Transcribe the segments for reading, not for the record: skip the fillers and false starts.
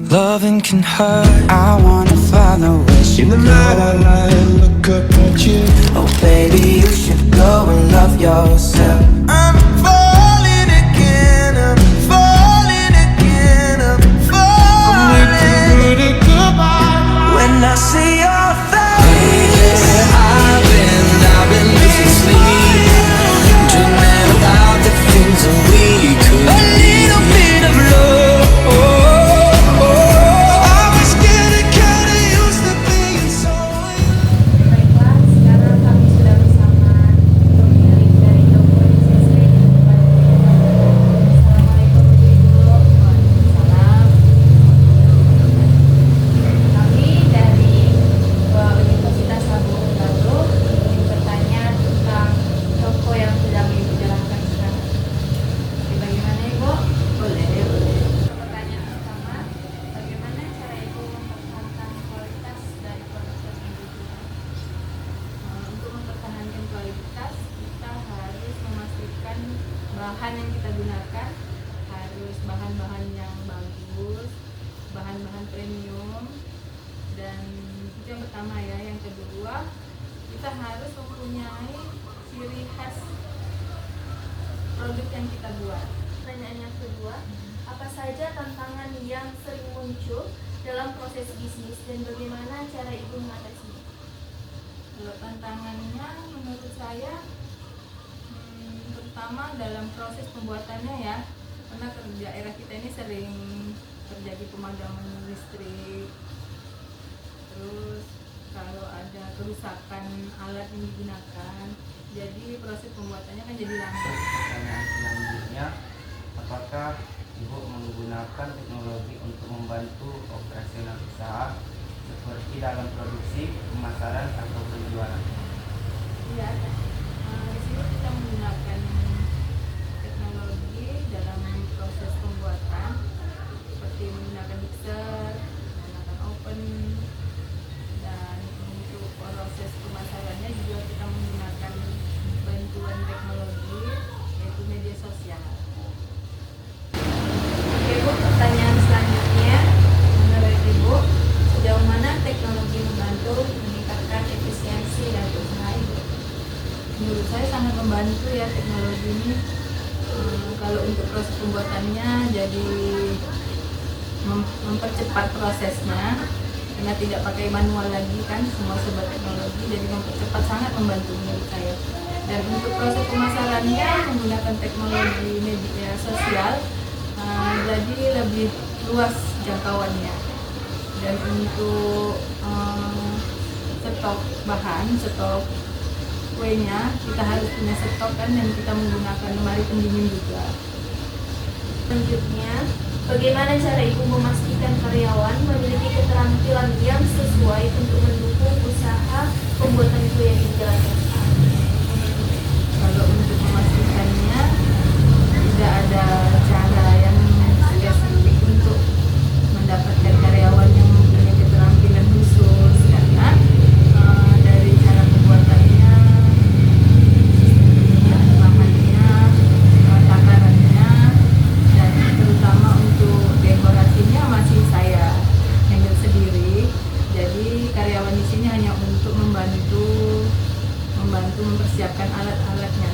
Loving can hurt. I wanna follow where she In the night I lie and look up at you. Oh baby, you should go and love yourself. I'm falling again, I'm falling again, I'm falling. Good at goodbye. When I see your face, I've been losing sleep, dreaming about the things that we could. A little bit of love. I was getting kinda used to being so. Baiklah, sekarang kami sudah bersama pemilik dari toko ICC di tempat kita. Assalamualaikum Ibu. Waalaikumsalam. Kami dari Universitas Labuan Bajo ingin bertanya tentang toko yang sedang Ibu jalankan sekarang. Oke, bagaimana Ibu? Boleh. Pertanyaan pertama, bagaimana cara Ibu mempertahankan kualitas dari produk tersebut? Untuk mempertahankan kualitas, kita harus memastikan bahan yang kita gunakan harus bahan-bahan yang bagus, bahan-bahan premium, dan itu yang pertama ya. Yang kedua, kita harus mempunyai ciri khas produk yang kita buat. Pertanyaan yang kedua, apa saja tantangan yang sering muncul dalam proses bisnis dan bagaimana cara Ibu mengatasinya? Kalau tantangannya menurut saya terutama dalam proses pembuatannya ya, karena daerah kita ini sering terjadi pemadaman listrik, terus kalau ada kerusakan alat yang digunakan, jadi proses pembuatannya kan jadi lambat. Pertanyaan selanjutnya, apakah Ibu menggunakan teknologi untuk membantu operasional usaha seperti dalam produksi, pemasaran, atau penjualan? Iya, di sini kita menggunakan teknologi dalam proses pembuatan seperti menggunakan mixer, menggunakan oven, dan untuk proses pemasarannya juga kita menggunakan bantuan teknologi yaitu media sosial. Oke Bu, pertanyaan selanjutnya, menurut Ibu, sejauh mana teknologi membantu meningkatkan efisiensi dan usaha Ibu? Menurut saya sangat membantu ya teknologi ini. Kalau untuk proses pembuatannya jadi mempercepat prosesnya karena tidak pakai manual lagi kan, semua serba teknologi, jadi mempercepat, sangat membantu menurut saya. Dan untuk proses pemasarannya menggunakan teknologi media sosial, jadi lebih luas jangkauannya. Dan untuk stok bahan, stok kuenya, kita harus punya stok kan, dan kita menggunakan lemari pendingin juga. Selanjutnya, bagaimana cara Ibu memastikan karyawan memiliki keterampilan yang sesuai untuk mendukung usaha pembuatan kue yang dijalankan? Kalau untuk memastikannya tidak ada cara yang spesifik untuk mendapatkan karyawan yang mempunyai keterampilan khusus, karena dari cara pembuatannya, bahannya, takarannya, dan terutama untuk dekorasinya masih saya handle sendiri. Jadi karyawan di sini hanya untuk membantu mempersiapkan alat-alatnya.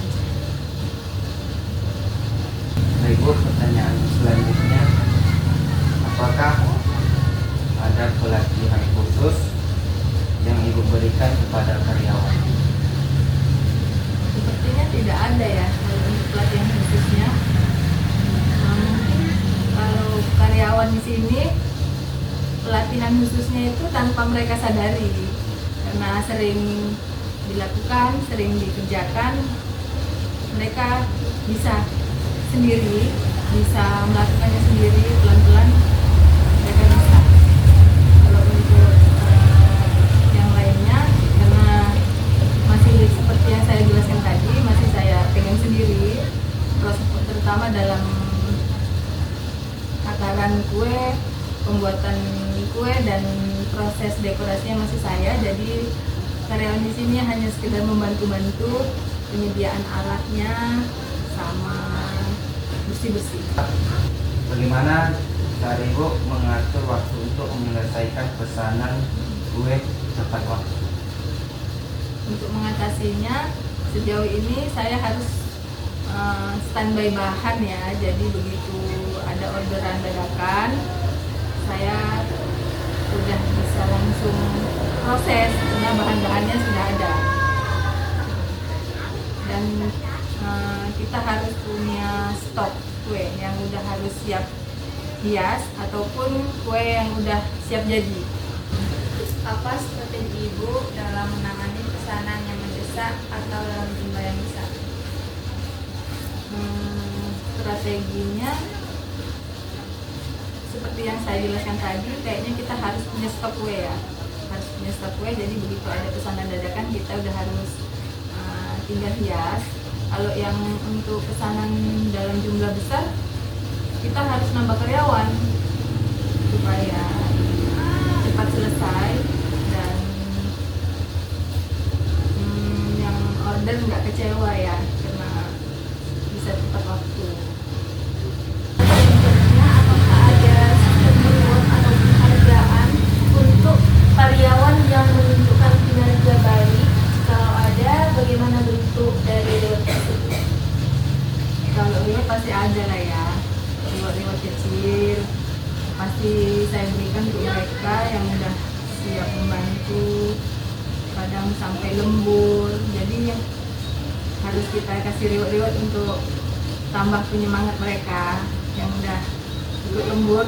Baik Bu, pertanyaan selanjutnya, apakah ada pelatihan khusus yang Ibu berikan kepada karyawan? Sepertinya tidak ada ya kalau untuk pelatihan khususnya. Mungkin kalau karyawan di sini pelatihan khususnya itu tanpa mereka sadari, karena sering dilakukan, sering dikerjakan, mereka bisa sendiri, bisa melakukannya sendiri pelan-pelan, mereka bisa. Kalau untuk yang lainnya, karena masih seperti yang saya jelaskan tadi, masih saya pegang sendiri, proses terutama dalam takaran kue, pembuatan kue, dan proses dekorasinya masih saya. Jadi karyawan di sini hanya sekedar membantu-bantu penyediaan alatnya sama bersih-bersih. Bagaimana Kak Ibu mengatur waktu untuk menyelesaikan pesanan kue tepat waktu? Untuk mengatasinya, sejauh ini saya harus standby bahan ya. Jadi begitu ada orderan dadakan, saya udah bisa langsung proses karena bahan-bahannya sudah ada. Dan kita harus punya stok kue yang udah harus siap hias ataupun kue yang udah siap jadi. Apa strategi Ibu dalam menangani pesanan yang mendesak atau dalam jumlah yang besar? Strateginya seperti yang saya jelaskan tadi, kayaknya kita harus punya stok kue ya. Harus punya stok kue, jadi begitu ada pesanan dadakan kita udah harus tinggal hias. Kalau yang untuk pesanan dalam jumlah besar, kita harus nambah karyawan supaya cepat selesai dan yang order nggak kecewa ya, karena bisa tepat waktu. Selanjutnya, apakah ada sistem reward atau penghargaan untuk karyawan yang menunjukkan kinerja baik? Kalau ada, bagaimana bentuk dari reward tersebut? Kalau reward pasti ada lah ya, reward kecil pasti saya berikan untuk mereka yang udah siap membantu, kadang sampai lembur. Jadi harus kita kasih reward untuk tambah penyemangat mereka yang udah ikut lembur,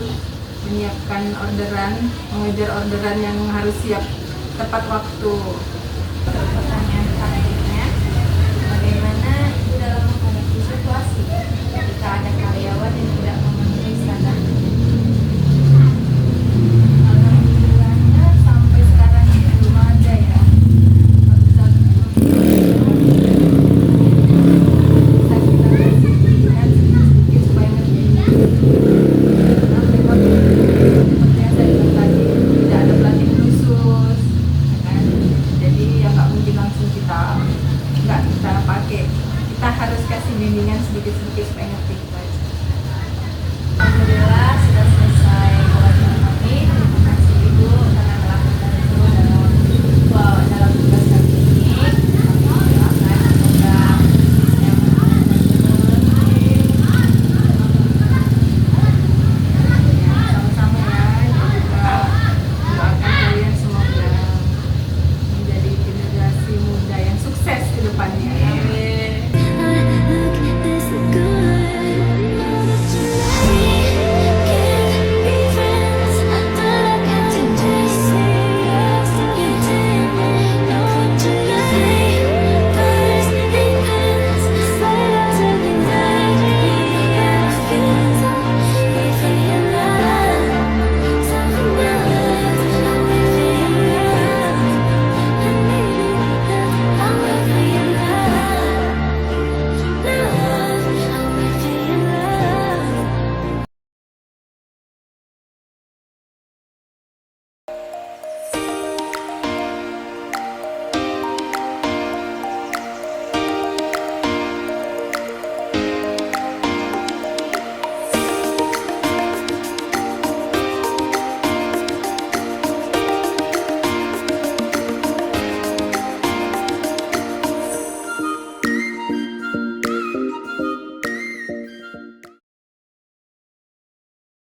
menyiapkan orderan, mengejar orderan yang harus siap tepat waktu. Pertanyaan terakhirnya, bagaimana Ibu dalam menghadapi situasi ketika ada karyawan yang tidak memenuhi standar? Alhamdulillahnya sampai sekarang ini belum ada ya. Bisa kita kasih pilihan sedikit supaya ngerti. Karena mereka seperti yang saya bilang tadi, tidak ada pelatih khusus, ya kan? Jadi ya nggak mungkin langsung kita pakai. Kita harus kasih bimbingan sedikit-sedikit supaya ngerti gitu aja.